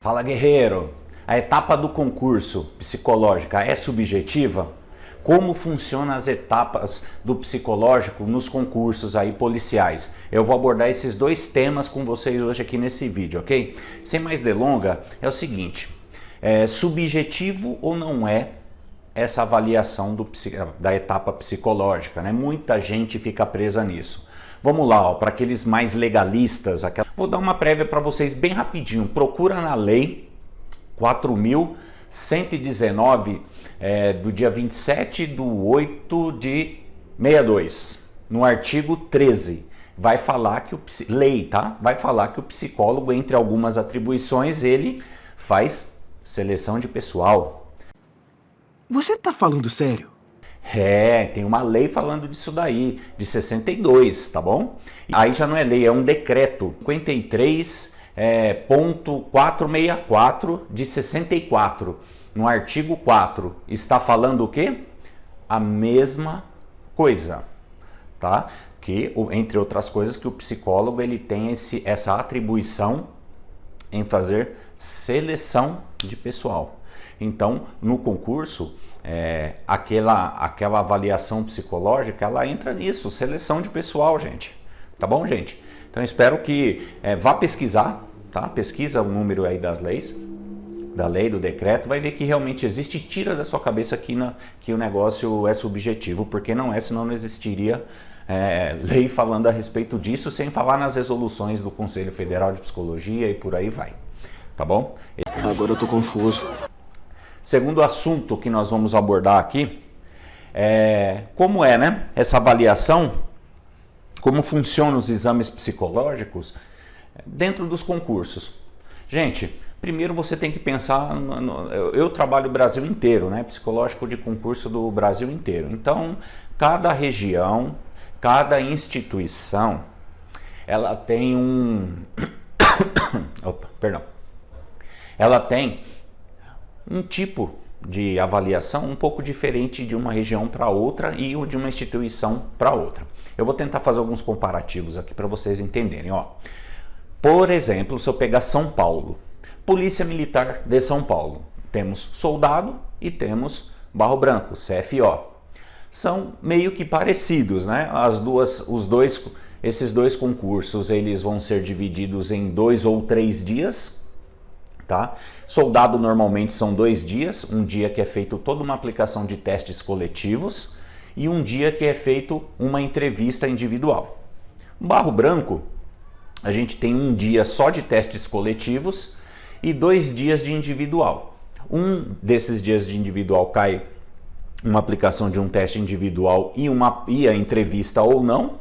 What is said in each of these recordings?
Fala, guerreiro! A etapa do concurso psicológica é subjetiva? Como funcionam as etapas do psicológico nos concursos aí policiais? Eu vou abordar esses dois temas com vocês hoje aqui nesse vídeo, ok? Sem mais delonga, é o seguinte, é subjetivo ou não é essa avaliação da etapa psicológica, né? Muita gente fica presa nisso. Vamos lá, para aqueles mais legalistas, vou dar uma prévia para vocês bem rapidinho. Procura na lei 4.119 do dia 27/8/62, no artigo 13. Vai falar que vai falar que o psicólogo, entre algumas atribuições, ele faz seleção de pessoal. Você tá falando sério? Tem uma lei falando disso daí, de 62, tá bom? Aí já não é lei, é um decreto, 53.464 de 64, no artigo 4, está falando o quê? A mesma coisa, tá? Que, entre outras coisas, que o psicólogo ele tem essa atribuição em fazer seleção de pessoal. Então, no concurso, aquela avaliação psicológica, ela entra nisso, seleção de pessoal, gente. Tá bom, gente? Então, espero que vá pesquisar, tá? Pesquisa o número aí das leis, da lei, do decreto, vai ver que realmente existe, tira da sua cabeça que o negócio é subjetivo, porque não é, senão não existiria lei falando a respeito disso, sem falar nas resoluções do Conselho Federal de Psicologia e por aí vai. Tá bom? Agora eu tô confuso. Segundo assunto que nós vamos abordar aqui como né, essa avaliação, como funcionam os exames psicológicos dentro dos concursos. Gente, primeiro você tem que pensar, eu trabalho o Brasil inteiro, né, psicológico de concurso do Brasil inteiro. Então, cada região, cada instituição, ela tem ela tem um tipo de avaliação um pouco diferente de uma região para outra e de uma instituição para outra. Eu vou tentar fazer alguns comparativos aqui para vocês entenderem. Por exemplo, se eu pegar São Paulo, Polícia Militar de São Paulo, temos soldado e temos Barro Branco, CFO. São meio que parecidos, né? Esses dois concursos, eles vão ser divididos em 2 ou 3 dias. Tá? Soldado normalmente são 2 dias, um dia que é feito toda uma aplicação de testes coletivos e um dia que é feito uma entrevista individual. Barro Branco, a gente tem um dia só de testes coletivos e 2 dias de individual. Um desses dias de individual cai uma aplicação de um teste individual e a entrevista ou não,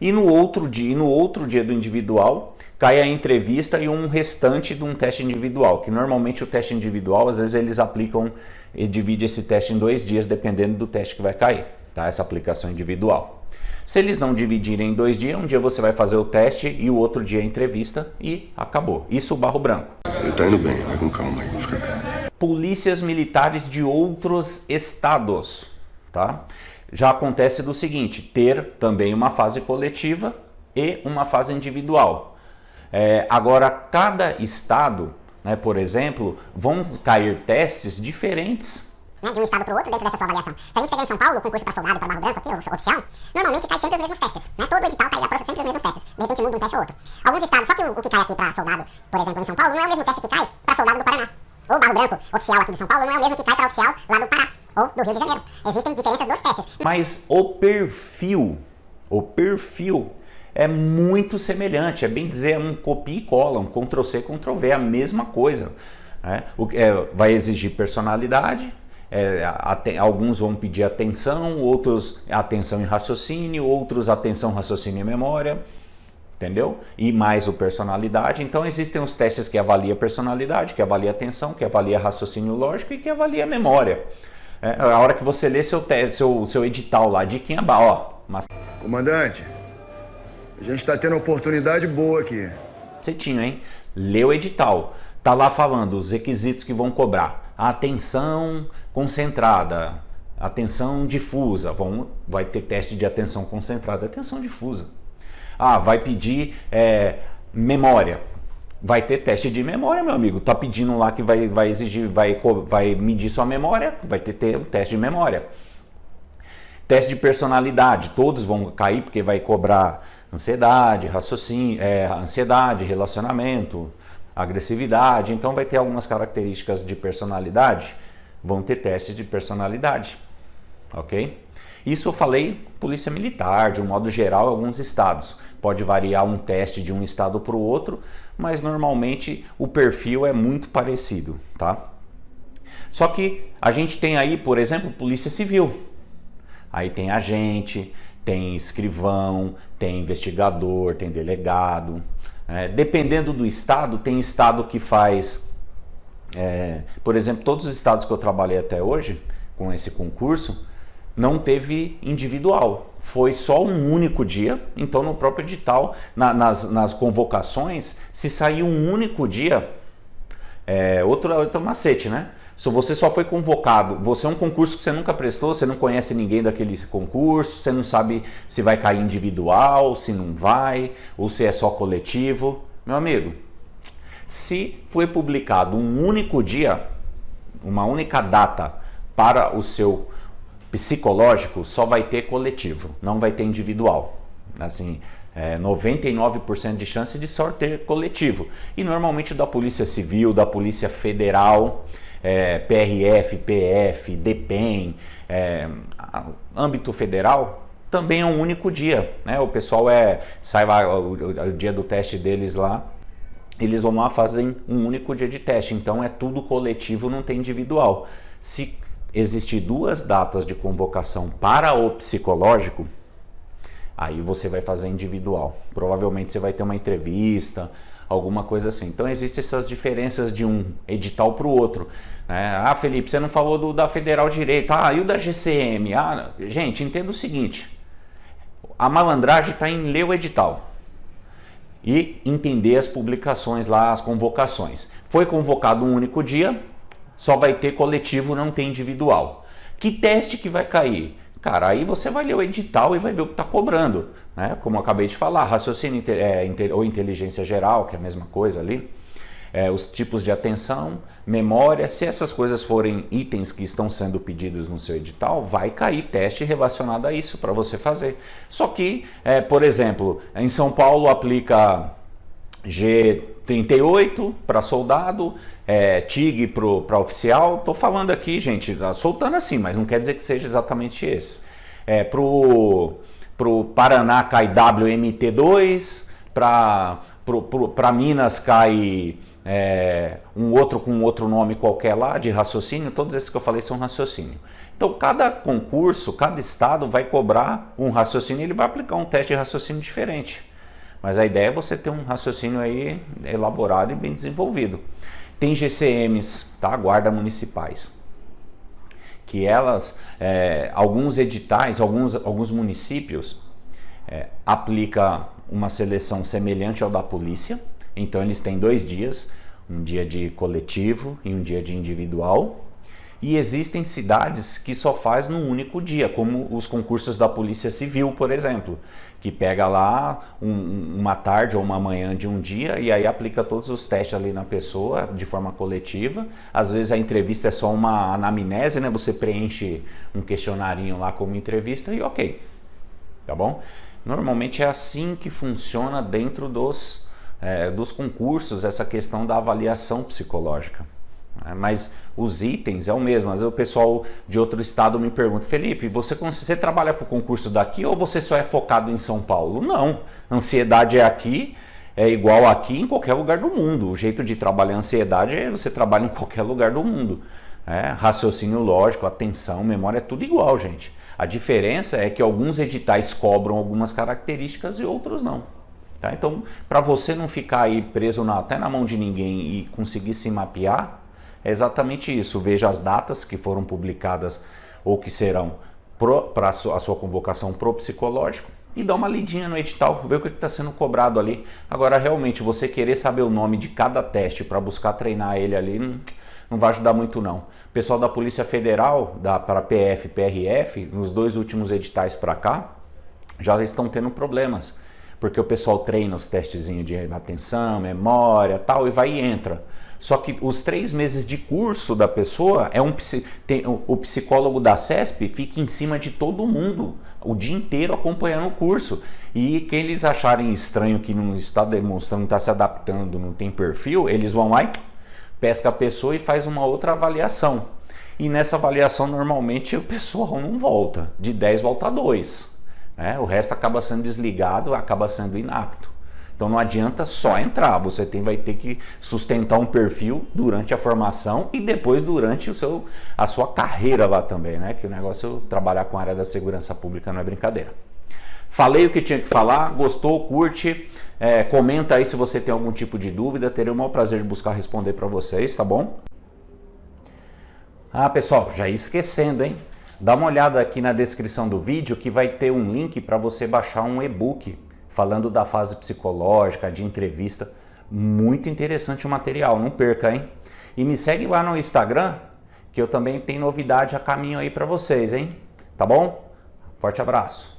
e no outro dia do individual cai a entrevista e um restante de um teste individual, que normalmente o teste individual, às vezes eles aplicam e dividem esse teste em 2 dias, dependendo do teste que vai cair, tá? Essa aplicação individual. Se eles não dividirem em 2 dias, um dia você vai fazer o teste e o outro dia a entrevista e acabou. Isso o Barro Branco. Ele tá indo bem, vai com calma aí, fica calmo. Polícias militares de outros estados, tá? Já acontece do seguinte, ter também uma fase coletiva e uma fase individual. Agora, cada estado, né, por exemplo, vão cair testes diferentes. De um estado para o outro dentro dessa sua avaliação. Se a gente pegar em São Paulo, o concurso para soldado, para Barro Branco aqui, o oficial, normalmente cai sempre os mesmos testes. Né? Todo edital cai sempre os mesmos testes. De repente muda um teste ou outro. Alguns estados, só que o que cai aqui para soldado, por exemplo, em São Paulo, não é o mesmo teste que cai para soldado do Paraná. Ou Barro Branco, oficial aqui de São Paulo, não é o mesmo que cai para oficial lá do Pará ou do Rio de Janeiro. Existem diferenças dos testes. Mas o perfil é muito semelhante, é bem dizer, um copia e cola, um Ctrl+C, Ctrl+V, é a mesma coisa. Né? Vai exigir personalidade, alguns vão pedir atenção, outros atenção e raciocínio, outros atenção, raciocínio e memória, entendeu? E mais o personalidade. Então existem os testes que avaliam a personalidade, que avalia atenção, que avalia raciocínio lógico e que avalia a memória. A hora que você lê seu edital lá, diquinha, mas... Comandante, a gente está tendo uma oportunidade boa aqui. Cetinho, hein? Lê o edital. Tá lá falando os requisitos que vão cobrar. Atenção concentrada, atenção difusa. Vai ter teste de atenção concentrada, atenção difusa. Vai pedir memória. vai ter teste de memória, meu amigo. Tá pedindo lá que vai exigir, vai medir sua memória, vai ter um teste de memória. Teste de personalidade, todos vão cair porque vai cobrar ansiedade, raciocínio, ansiedade, relacionamento, agressividade. Então vai ter algumas características de personalidade, vão ter testes de personalidade, ok? Isso eu falei polícia militar, de um modo geral, em alguns estados. Pode variar um teste de um estado para o outro, mas normalmente o perfil é muito parecido, tá? Só que a gente tem aí, por exemplo, polícia civil. Aí tem agente, tem escrivão, tem investigador, tem delegado. Dependendo do estado, tem estado que faz... por exemplo, todos os estados que eu trabalhei até hoje, com esse concurso, não teve individual. Foi só um único dia. Então, no próprio edital, nas convocações, se sair um único dia, outro macete, né? Se você só foi convocado, você é um concurso que você nunca prestou, você não conhece ninguém daquele concurso, você não sabe se vai cair individual, se não vai, ou se é só coletivo. Meu amigo, se foi publicado um único dia, uma única data para o seu psicológico, só vai ter coletivo, não vai ter individual. Assim, 99% de chance de só ter coletivo. E normalmente da Polícia Civil, da Polícia Federal, PRF, PF, DPEM, âmbito federal, também é um único dia, né? O pessoal sai lá, o dia do teste deles lá, eles vão lá, fazem um único dia de teste, então é tudo coletivo, não tem individual. Se existir 2 datas de convocação para o psicológico, aí você vai fazer individual. Provavelmente você vai ter uma entrevista, alguma coisa assim. Então existem essas diferenças de um edital para o outro. Ah, Felipe, você não falou da Federal Direito. Ah, e o da GCM? Gente, entenda o seguinte. A malandragem está em ler o edital e entender as publicações lá, as convocações. Foi convocado um único dia, só vai ter coletivo, não tem individual. Que teste que vai cair? Cara, aí você vai ler o edital e vai ver o que está cobrando, né? Como eu acabei de falar, raciocínio ou inteligência geral, que é a mesma coisa ali, os tipos de atenção, memória. Se essas coisas forem itens que estão sendo pedidos no seu edital, vai cair teste relacionado a isso para você fazer. Só que, por exemplo, em São Paulo aplica G38 para soldado, TIG para oficial. Estou falando aqui, gente, soltando assim, mas não quer dizer que seja exatamente esse. Pro Paraná cai WMT2, para Minas cai um outro com outro nome qualquer lá de raciocínio. Todos esses que eu falei são raciocínio. Então cada concurso, cada estado vai cobrar um raciocínio e ele vai aplicar um teste de raciocínio diferente. Mas a ideia é você ter um raciocínio aí elaborado e bem desenvolvido. Tem GCMs, tá? Guarda municipais, que elas, alguns editais, alguns municípios aplicam uma seleção semelhante ao da polícia. Então eles têm 2 dias, um dia de coletivo e um dia de individual. E existem cidades que só faz num único dia, como os concursos da Polícia Civil, por exemplo, que pega lá uma tarde ou uma manhã de um dia e aí aplica todos os testes ali na pessoa de forma coletiva. Às vezes a entrevista é só uma anamnese, né? Você preenche um questionarinho lá como entrevista e ok, tá bom? Normalmente é assim que funciona dentro dos concursos, essa questão da avaliação psicológica. Mas os itens é o mesmo. Às vezes o pessoal de outro estado me pergunta: Felipe, você trabalha para o concurso daqui ou você só é focado em São Paulo? Não, ansiedade é aqui, é igual aqui em qualquer lugar do mundo. O jeito de trabalhar ansiedade é você trabalha em qualquer lugar do mundo. Raciocínio lógico, atenção, memória, é tudo igual, gente. A diferença é que alguns editais cobram algumas características e outros não. Tá? Então, para você não ficar aí preso até na mão de ninguém e conseguir se mapear, é exatamente isso. Veja as datas que foram publicadas ou que serão para a sua convocação pro psicológico e dá uma lidinha no edital, ver o que está sendo cobrado ali. Agora, realmente, você querer saber o nome de cada teste para buscar treinar ele ali, não vai ajudar muito não. O pessoal da Polícia Federal, para PF e PRF, nos 2 últimos editais para cá, já estão tendo problemas. porque o pessoal treina os testezinhos de atenção, memória, tal, e vai e entra. Só que os 3 meses de curso da pessoa, o psicólogo da CESP fica em cima de todo mundo, o dia inteiro acompanhando o curso. E quem eles acharem estranho que não está demonstrando, não está se adaptando, não tem perfil, eles vão lá e pesca a pessoa e faz uma outra avaliação. E nessa avaliação, normalmente, o pessoal não volta. De 10 volta a 2. Né? O resto acaba sendo desligado, acaba sendo inapto. Então não adianta só entrar, você vai ter que sustentar um perfil durante a formação e depois durante a sua carreira lá também, né? Que o negócio é trabalhar com a área da segurança pública, não é brincadeira. Falei o que tinha que falar, gostou, curte, comenta aí se você tem algum tipo de dúvida, terei o maior prazer de buscar responder para vocês, tá bom? Ah, pessoal, já ia esquecendo, hein? Dá uma olhada aqui na descrição do vídeo que vai ter um link para você baixar um e-book falando da fase psicológica, de entrevista. Muito interessante o material, não perca, hein? E me segue lá no Instagram, que eu também tenho novidade a caminho aí para vocês, hein? Tá bom? Forte abraço!